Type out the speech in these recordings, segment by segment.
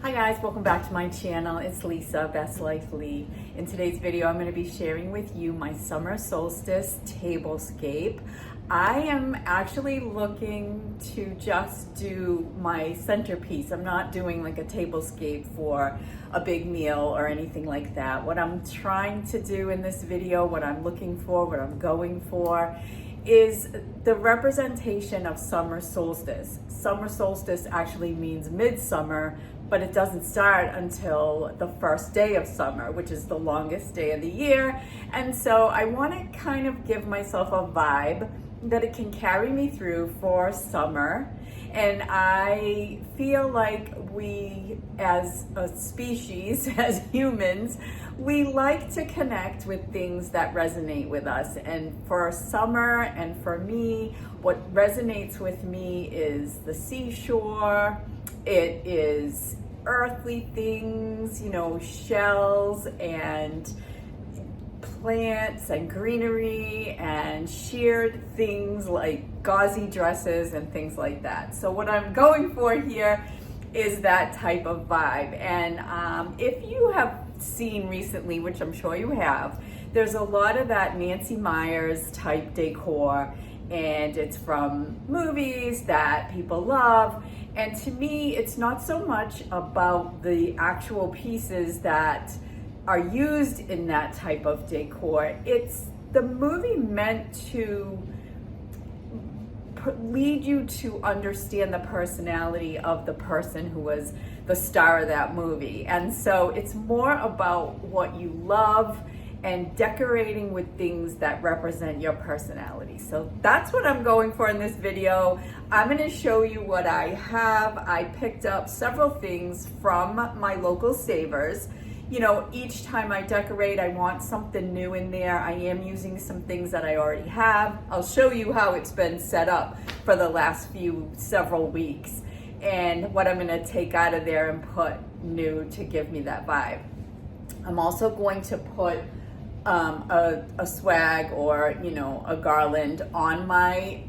Hi guys, welcome back to my channel. It's Lisa, Best Life Lee. In today's video, I'm going to be sharing with you my summer solstice tablescape. I am actually looking to just do my centerpiece. I'm not doing like a tablescape for a big meal or anything like that. What I'm trying to do in this video, what I'm looking for, what I'm going for, is the representation of summer solstice. Summer solstice actually means midsummer, but it doesn't start until the first day of summer, which is the longest day of the year. And so I want to kind of give myself a vibe that it can carry me through for summer. And I feel like we as a species, as humans, we like to connect with things that resonate with us. And for summer and for me, what resonates with me is the seashore. It is earthly things, you know, shells and plants and greenery and sheared things like gauzy dresses and things like that. So what I'm going for here is that type of vibe. And if you have seen recently, which I'm sure you have, there's a lot of that Nancy Meyers type decor, and it's from movies that people love. And to me, it's not so much about the actual pieces that are used in that type of decor. It's the movie meant to lead you to understand the personality of the person who was the star of that movie. And so it's more about what you love and decorating with things that represent your personality. So that's what I'm going for in this video. I'm gonna show you what I have. I picked up several things from my local Savers. You know, each time I decorate, I want something new in there. I am using some things that I already have. I'll show you how it's been set up for the last several weeks and what I'm gonna take out of there and put new to give me that vibe. I'm also going to put a swag or, you know, a garland on my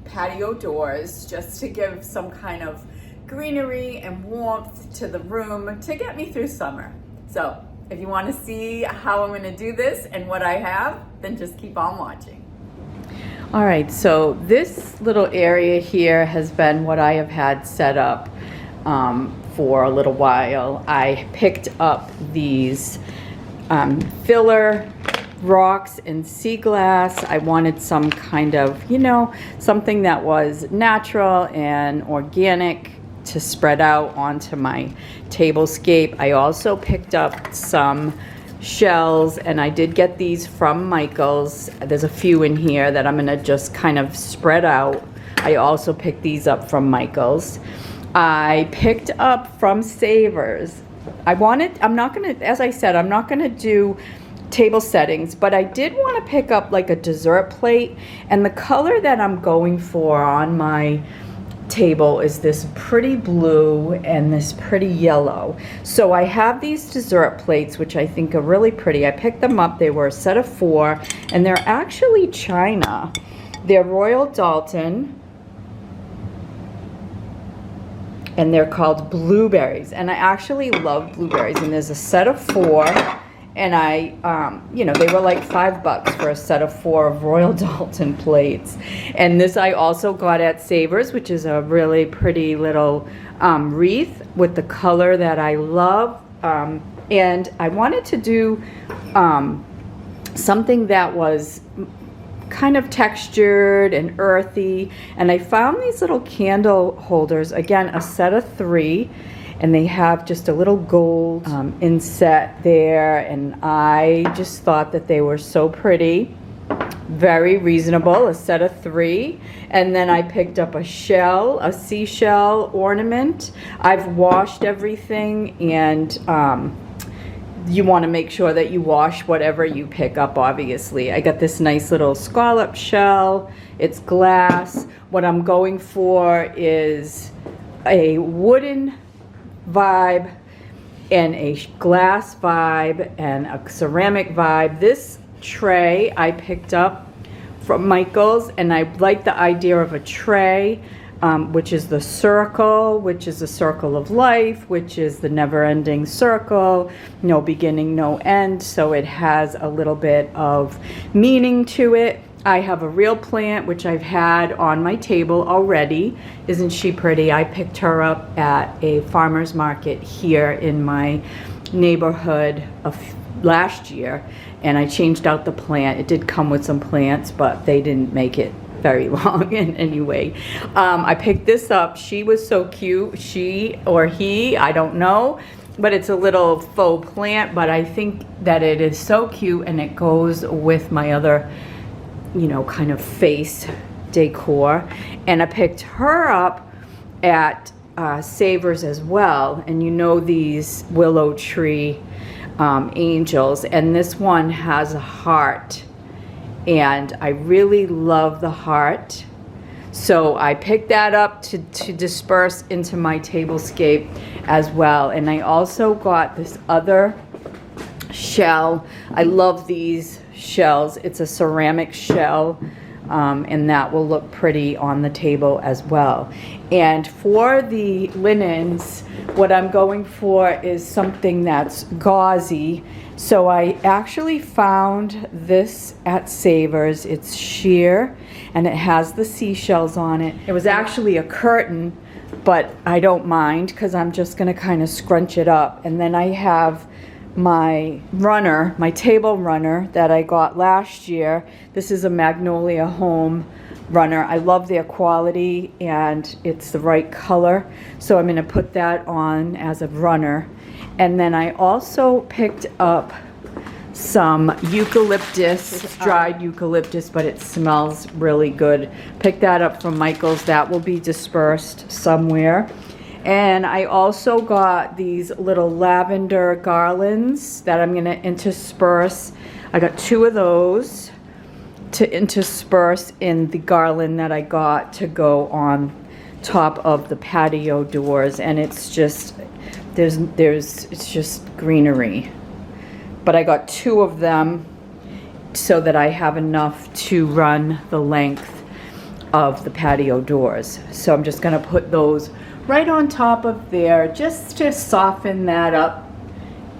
patio doors just to give some kind of greenery and warmth to the room to get me through summer. So if you want to see how I'm going to do this and what I have, then just keep on watching. All right, so this little area here has been what I have had set up for a little while. I picked up these filler rocks and sea glass. I wanted some kind of, you know, something that was natural and organic to spread out onto my tablescape. I also picked up some shells, and I did get these from Michael's. There's a few in here that I'm gonna just kind of spread out. I also picked these up from Michael's. I picked up from Savers. I'm not gonna, as I said, I'm not gonna do table settings, but I did want to pick up like a dessert plate, and the color that I'm going for on my table is this pretty blue and this pretty yellow. So I have these dessert plates, which I think are really pretty. I picked them up. They were a set of 4, and they're actually China. They're Royal Dalton, and they're called blueberries, and I actually love blueberries. And there's a set of 4, and I, you know, they were like $5 for a set of 4 of Royal Dalton plates. And this I also got at Savers, which is a really pretty little wreath with the color that I love. And I wanted to do something that was kind of textured and earthy. And I found these little candle holders, again, a set of 3. And they have just a little gold inset there, and I just thought that they were so pretty. Very reasonable, a set of 3. And then I picked up a shell, a seashell ornament. I've washed everything, and you want to make sure that you wash whatever you pick up, obviously. I got this nice little scallop shell. It's glass. What I'm going for is a wooden vibe and a glass vibe and a ceramic vibe. This tray I picked up from Michael's, and I like the idea of a tray which is the circle, which is the circle of life, which is the never-ending circle, no beginning, no end. So it has a little bit of meaning to it. I have a real plant, which I've had on my table already. Isn't she pretty? I picked her up at a farmer's market here in my neighborhood last year, and I changed out the plant. It did come with some plants, but they didn't make it very long in any way. I picked this up. She was so cute. She or he, I don't know, but it's a little faux plant, but I think that it is so cute, and it goes with my other, you know, kind of face decor. And I picked her up at Savers as well, and you know these willow tree angels, and this one has a heart, and I really love the heart. So I picked that up to disperse into my tablescape as well. And I also got this other shell. I love these shells. It's a ceramic shell, and that will look pretty on the table as well. And for the linens, what I'm going for is something that's gauzy. So I actually found this at Savers. It's sheer, and it has the seashells on it. It was actually a curtain, but I don't mind because I'm just gonna kind of scrunch it up. And then I have my runner, my table runner that I got last year. This is a Magnolia Home runner. I love their quality, and it's the right color. So I'm gonna put that on as a runner. And then I also picked up some eucalyptus. It's dried eucalyptus, but it smells really good. Picked that up from Michael's. That will be dispersed somewhere. And I also got these little lavender garlands that I'm gonna intersperse. I got 2 of those to intersperse in the garland that I got to go on top of the patio doors. And it's just, it's just greenery. But I got 2 of them so that I have enough to run the length of the patio doors. So I'm just gonna put those right on top of there just to soften that up.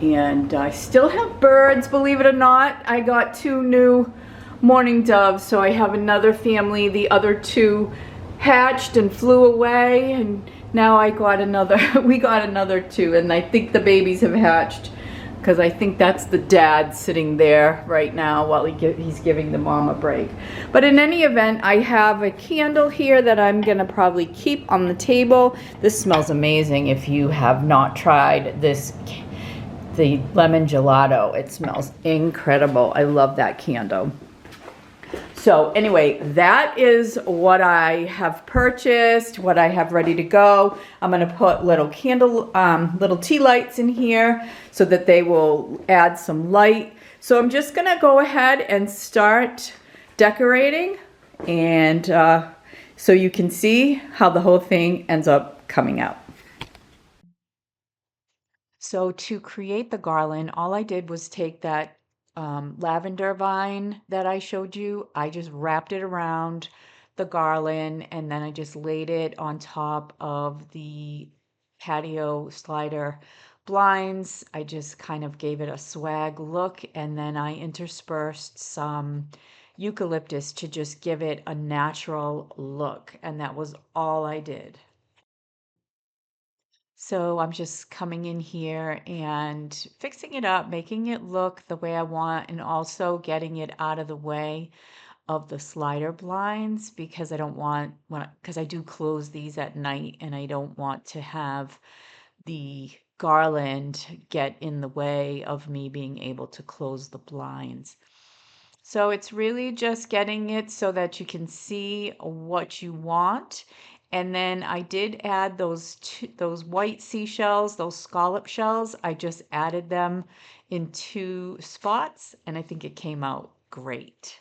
And I still have birds, believe it or not. I got 2 new mourning doves, so I have another family. The other 2 hatched and flew away, and now I got another, we got another 2, and I think the babies have hatched, because I think that's the dad sitting there right now while he's giving the mom a break. But in any event, I have a candle here that I'm gonna probably keep on the table. This smells amazing. If you have not tried this, the lemon gelato, it smells incredible. I love that candle. So anyway, that is what I have purchased, what I have ready to go. I'm gonna put little candle, little tea lights in here so that they will add some light. So I'm just gonna go ahead and start decorating, and so you can see how the whole thing ends up coming out. So to create the garland, all I did was take that lavender vine that I showed you. I just wrapped it around the garland, and then I just laid it on top of the patio slider blinds. I just kind of gave it a swag look, and then I interspersed some eucalyptus to just give it a natural look, and that was all I did. So I'm just coming in here and fixing it up, making it look the way I want, and also getting it out of the way of the slider blinds, because I don't want, because I do close these at night, and I don't want to have the garland get in the way of me being able to close the blinds. So it's really just getting it so that you can see what you want. And then I did add those white seashells, those scallop shells. I just added them in 2 spots, and I think it came out great.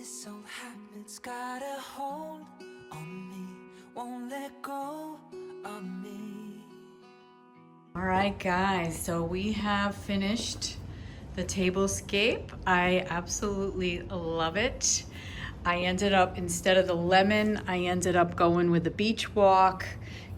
This old habit's got a hold on me, won't let go of me. All right, guys, so we have finished the tablescape. I absolutely love it. I ended up, instead of the lemon, I ended up going with the beach walk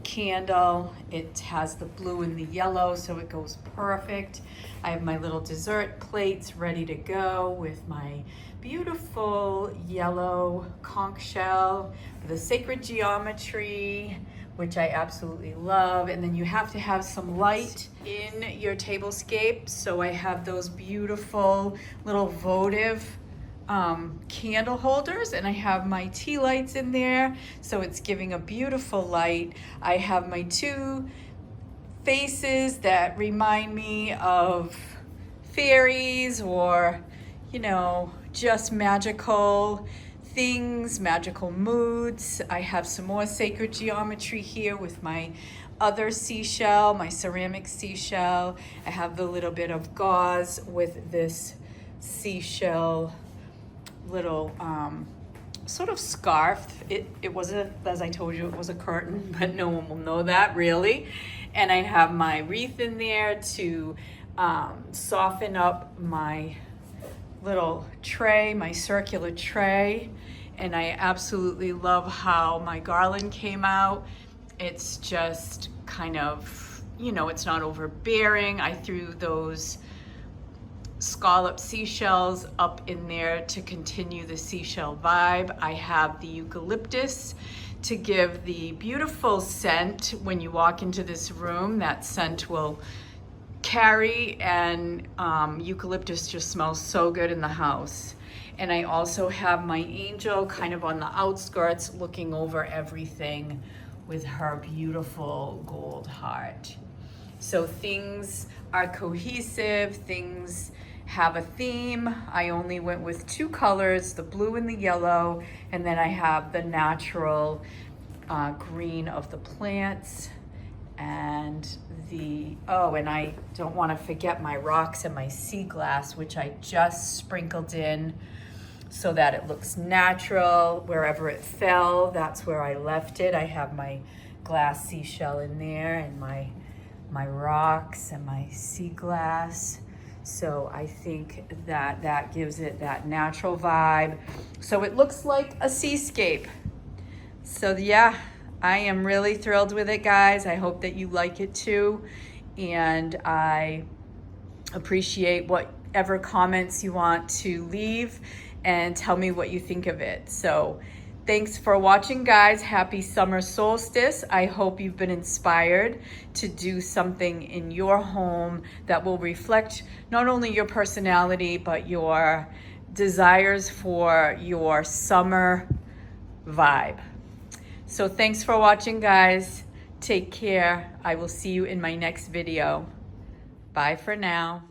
candle. It has the blue and the yellow, so it goes perfect. I have my little dessert plates ready to go with my beautiful yellow conch shell, the sacred geometry, which I absolutely love. And then you have to have some light in your tablescape. So I have those beautiful little votive candle holders, and I have my tea lights in there, so it's giving a beautiful light. I have my two faces that remind me of fairies, or you know, just magical things, magical moods. I have some more sacred geometry here with my other seashell, my ceramic seashell. I have the little bit of gauze with this seashell little sort of scarf. It wasn't, as I told you, it was a curtain, but no one will know that really. And I have my wreath in there to soften up my little tray, my circular tray. And I absolutely love how my garland came out. It's just kind of, you know, it's not overbearing. I threw those scallop seashells up in there to continue the seashell vibe. I have the eucalyptus to give the beautiful scent. When you walk into this room, that scent will carry, and eucalyptus just smells so good in the house. And I also have my angel kind of on the outskirts looking over everything with her beautiful gold heart. So things are cohesive, things have a theme. I only went with two colors, the blue and the yellow, and then I have the natural green of the plants, and and I don't want to forget my rocks and my sea glass, which I just sprinkled in so that it looks natural. Wherever it fell, that's where I left it. I have my glass seashell in there, and my rocks and my sea glass. So I think that gives it that natural vibe. So it looks like a seascape. So yeah, I am really thrilled with it, guys. I hope that you like it too. And I appreciate whatever comments you want to leave and tell me what you think of it. So thanks for watching, guys. Happy summer solstice. I hope you've been inspired to do something in your home that will reflect not only your personality, but your desires for your summer vibe. So thanks for watching, guys. Take care. I will see you in my next video. Bye for now.